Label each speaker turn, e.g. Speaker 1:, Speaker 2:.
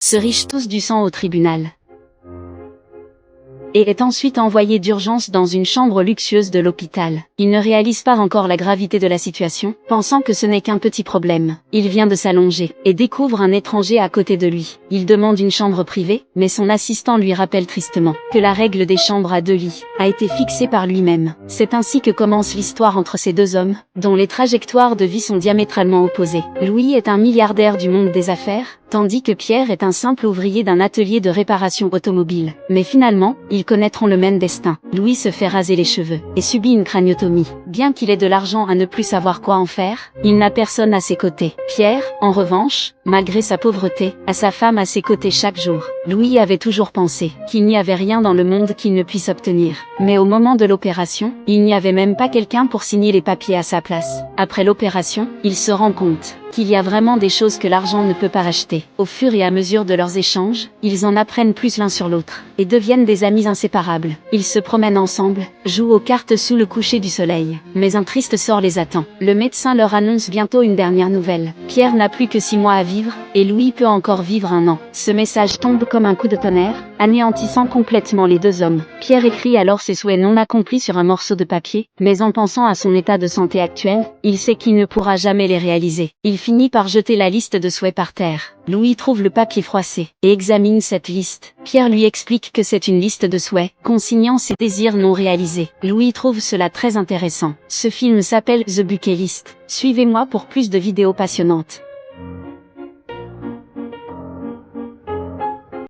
Speaker 1: se riche tous du sang au tribunal et est ensuite envoyé d'urgence dans une chambre luxueuse de l'hôpital. Il ne réalise pas encore la gravité de la situation, pensant que ce n'est qu'un petit problème. Il vient de s'allonger, et découvre un étranger à côté de lui. Il demande une chambre privée, mais son assistant lui rappelle tristement que la règle des chambres à 2 lits a été fixée par lui-même. C'est ainsi que commence l'histoire entre ces deux hommes, dont les trajectoires de vie sont diamétralement opposées. Louis est un milliardaire du monde des affaires, tandis que Pierre est un simple ouvrier d'un atelier de réparation automobile. Mais finalement, ils connaîtront le même destin. Louis se fait raser les cheveux et subit une craniotomie. Bien qu'il ait de l'argent à ne plus savoir quoi en faire, il n'a personne à ses côtés. Pierre, en revanche, malgré sa pauvreté, a sa femme à ses côtés chaque jour. Louis avait toujours pensé qu'il n'y avait rien dans le monde qu'il ne puisse obtenir. Mais au moment de l'opération, il n'y avait même pas quelqu'un pour signer les papiers à sa place. Après l'opération, il se rend compte qu'il y a vraiment des choses que l'argent ne peut pas racheter. Au fur et à mesure de leurs échanges, ils en apprennent plus l'un sur l'autre, et deviennent des amis inséparables. Ils se promènent ensemble, jouent aux cartes sous le coucher du soleil. Mais un triste sort les attend. Le médecin leur annonce bientôt une dernière nouvelle. Pierre n'a plus que 6 mois à vivre, et Louis peut encore vivre 1 an. Ce message tombe comme un coup de tonnerre, anéantissant complètement les deux hommes. Pierre écrit alors ses souhaits non accomplis sur un morceau de papier, mais en pensant à son état de santé actuel, il sait qu'il ne pourra jamais les réaliser. Il finit par jeter la liste de souhaits par terre. Louis trouve le papier froissé et examine cette liste. Pierre lui explique que c'est une liste de souhaits, consignant ses désirs non réalisés. Louis trouve cela très intéressant. Ce film s'appelle The Bucket List. Suivez-moi pour plus de vidéos passionnantes.